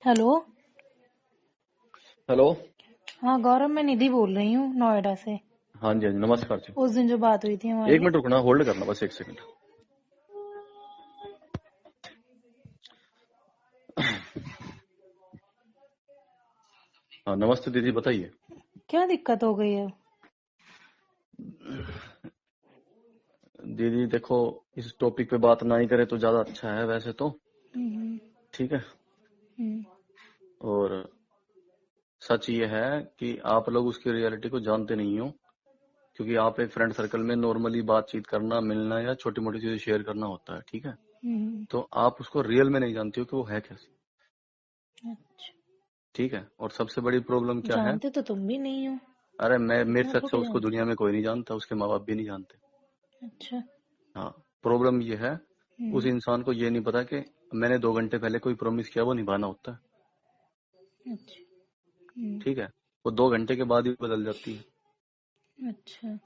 Hello. Hello. हाँ गौरव, मैं निधि बोल रही हूँ नोएडा से। हाँ जी, हाँ जी, नमस्कार जी। उस दिन जो बात हुई थी एक हमारी। मिनट रुकना, होल्ड करना बस 1 सेकंड। हाँ, नमस्ते दीदी, बताइए। क्या दिक्कत हो गई है? दीदी देखो, इस टॉपिक पे बात ना ही करें तो ज्यादा अच्छा है वैसे तो। हम्म, ठीक है। हम्म, और सच ये है कि आप लोग उसकी रियलिटी को जानते नहीं हो, क्योंकि आप एक फ्रेंड सर्कल में नॉर्मली बातचीत करना, मिलना या छोटी मोटी चीजें शेयर करना होता है। ठीक है। हम्म। तो आप उसको रियल में नहीं जानते हो कि वो है कैसे। अच्छा। ठीक है। और सबसे बड़ी प्रॉब्लम क्या है? जानते तो तुम भी नहीं हो। अरे मेरे मैं से अच्छा थोड़ी उसको जानती दुनिया में कोई नहीं जानता, उसके माँ बाप भी नहीं जानते। हूँ। अच्छा। हाँ। प्रॉब्लम ये है, उस हम्म, इंसान को ये नहीं पता कि मैंने 2 घंटे पहले कोई प्रॉमिस किया, वो निभाना होता है। अच्छा। हम्म, ठीक है। वो 2 घंटे के बाद ही बदल जाती है। अच्छा।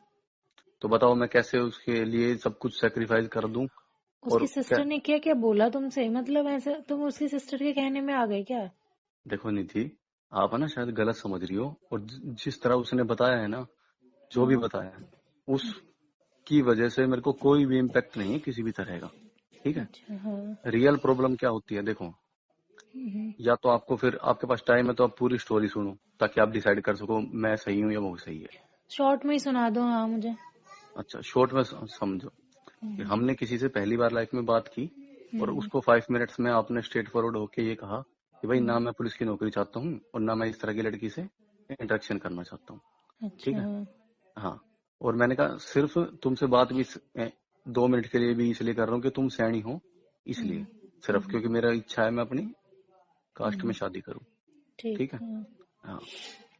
तो बताओ मैं कैसे उसके लिए सब कुछ सेक्रीफाइस कर दूं। उसकी और क्या, सिस्टर ने क्या क्या बोला तुमसे? मतलब ऐसा तुम उसकी सिस्टर के कहने में आ गए क्या? देखो निधि, आप है ना शायद गलत समझ रही हो। और जिस तरह उसने बताया है ना, जो भी हाँ। बताया है, उसकी वजह से मेरे को कोई भी इम्पैक्ट नहीं है किसी भी तरह का। ठीक है। अच्छा। हाँ। रियल प्रॉब्लम क्या होती है देखो, हम्म। या तो आपको, फिर आपके पास टाइम है तो आप पूरी स्टोरी सुनो, ताकि आप डिसाइड कर सको मैं सही हूँ या वो सही है। शॉर्ट में ही सुना दो हाँ मुझे। अच्छा, शॉर्ट में समझो कि हम्म, हमने किसी से पहली बार लाइफ में बात की, और हम्म, उसको 5 मिनट्स में आपने स्ट्रेट फॉरवर्ड होके ये कहा कि भाई ना हम्म। मैं पुलिस की नौकरी चाहता हूँ और ना मैं इस तरह की लड़की से इंटरेक्शन करना चाहता हूँ। ठीक अच्छा। है। हाँ। हाँ। और मैंने कहा सिर्फ तुमसे बात भी 2 मिनट के लिए भी इसलिए कर रहा हूँ कि तुम सैनी हो, इसलिए, हम्म, सिर्फ हम्म, क्योंकि मेरा इच्छा है मैं अपनी कास्ट में हम्म। शादी करूँ। ठीक ठीक है। है। हाँ।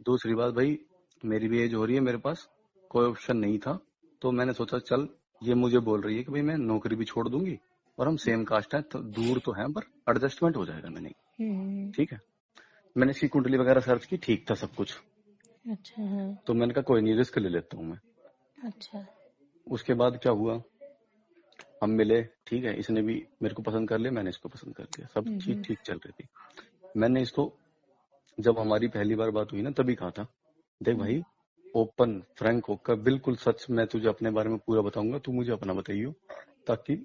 दूसरी बात भाई, मेरी भी एज हो रही है, मेरे पास कोई ऑप्शन नहीं था। तो मैंने सोचा चल, ये मुझे बोल रही है कि भाई मैं नौकरी भी छोड़ दूंगी और हम सेम कास्ट है, तो दूर तो है पर एडजस्टमेंट हो जाएगा। मैंने, हम्म। ठीक है, मैंने इसकी कुंडली वगैरह सर्च की, ठीक था सब कुछ। अच्छा। हाँ। तो मैंने कहा कोई नहीं, रिस्क ले लेता हूँ मैं। अच्छा। उसके बाद क्या हुआ, हम मिले। ठीक है। इसने भी मेरे को पसंद कर लिया, मैंने इसको पसंद कर लिया, सब चीज हम्म, ठीक चल रही थी। मैंने इसको, जब हमारी पहली बार बात हुई ना, तभी कहा था देख हम्म, भाई, ओपन फ्रैंक होकर बिल्कुल सच मैं तुझे अपने बारे में पूरा बताऊंगा, तू मुझे अपना बताइयो, ताकि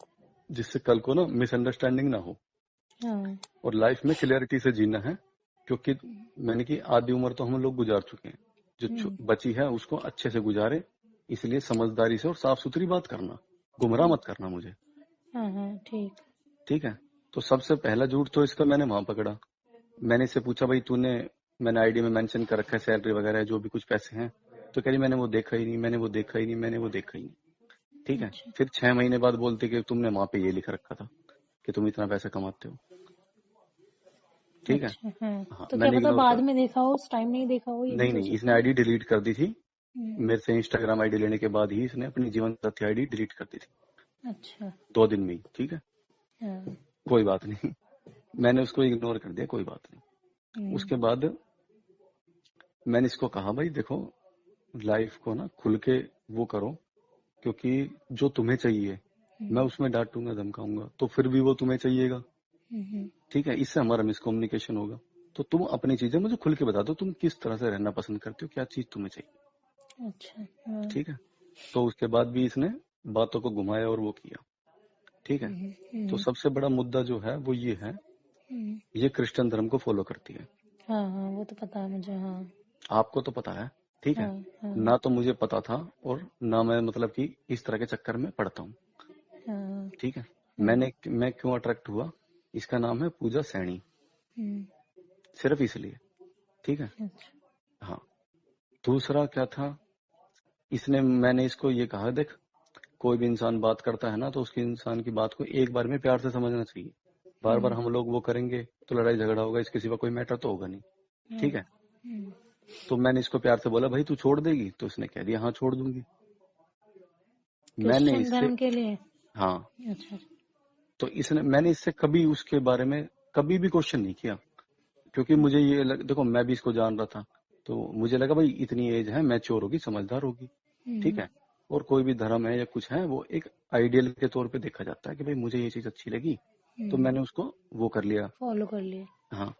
जिससे कल को ना मिसअंडरस्टैंडिंग ना हो। हाँ। और लाइफ में क्लियरिटी से जीना है, क्योंकि मैंने की आधी उम्र तो हम लोग गुजार चुके हैं, जो हम्म, बची है उसको अच्छे से गुजारे। इसलिए समझदारी से और साफ सुथरी बात करना, गुमराह मत करना मुझे। हाँ हाँ ठीक। ठीक है। तो सबसे पहला झूठ तो इसका मैंने वहां पकड़ा। मैंने इससे पूछा भाई तूने, मैंने आईडी में मेंशन कर रखा है सैलरी वगैरह जो भी कुछ पैसे हैं। तो कह रही मैंने वो देखा ही नहीं, मैंने वो देखा ही नहीं, मैंने वो देखा ही नहीं। ठीक है। अच्छा। फिर 6 महीने बाद बोलते कि तुमने वहां पे ये लिख रखा था कि तुम इतना पैसा कमाते हो। ठीक है। अच्छा। हाँ। हाँ, तो क्या मैंने पता इग्नोर बाद कर, में देखा हो, उस टाइम नहीं देखा हो, ये भी नहीं तो हो नहीं, इसने सकता है। आईडी डिलीट कर दी थी। हम्म, मेरे से इंस्टाग्राम आईडी लेने के बाद ही इसने अपनी जीवन साथी आईडी डिलीट कर दी थी, अच्छा। 2 दिन में ही। ठीक है। हाँ। कोई बात नहीं, मैंने उसको इग्नोर कर दिया, कोई बात नहीं। हम्म, उसके बाद मैंने इसको कहा भाई देखो, लाइफ को ना खुल के वो करो, क्योंकि जो तुम्हें चाहिए मैं हम्म, उसमें डांटूंगा धमकाऊंगा तो फिर भी वो तुम्हें चाहिएगा। हम्म। ठीक है। इससे हमारा मिसकम्युनिकेशन होगा। तो तुम अपनी चीजें मुझे खुल के बता दो, तुम किस तरह से रहना पसंद करते हो, क्या चीज तुम्हें चाहिए। अच्छा। हाँ। ठीक है। तो उसके बाद भी इसने बातों को घुमाया और वो किया। ठीक है। हम्म, तो हम्म, सबसे बड़ा मुद्दा जो है वो ये है, हम्म। ये क्रिश्चियन धर्म को फॉलो करती है। हाँ हाँ, वो तो पता है मुझे। हाँ। आपको तो पता है। ठीक हाँ। है। हाँ। ना तो मुझे पता था, और ना मैं मतलब कि इस तरह के चक्कर में पड़ता हूँ। हाँ। ठीक है। हाँ। मैं क्यों अट्रैक्ट हुआ, इसका नाम है पूजा सैनी, हम्म। सिर्फ इसलिए। ठीक है। अच्छा। हाँ। दूसरा क्या था, इसने, मैंने इसको ये कहा देख, कोई भी इंसान बात करता है ना तो उसकी, इंसान की बात को एक बार में प्यार से समझना चाहिए। बार बार हम्म, हम लोग वो करेंगे तो लड़ाई झगड़ा होगा, इसके सिवा कोई मैटर तो होगा नहीं। हाँ। ठीक है। हम्म। तो मैंने इसको प्यार से बोला भाई तू छोड़ देगी, तो इसने कह दिया हाँ छोड़ दूंगी। मैंने क्रिश्चियन इससे, धर्म के लिए। हाँ, अच्छा। तो इसने, मैंने इससे कभी उसके बारे में कभी भी क्वेश्चन नहीं किया, क्योंकि मुझे ये देखो मैं भी इसको जान रहा था। तो मुझे लगा भाई इतनी एज है, मैच्योर होगी, समझदार होगी। ठीक हम्म, है। और कोई भी धर्म है या कुछ है, वो एक आइडियल के तौर पे देखा जाता है कि भाई मुझे ये चीज अच्छी लगी, तो हम्म। मैंने उसको वो कर लिया। फॉलो कर लिए। हाँ।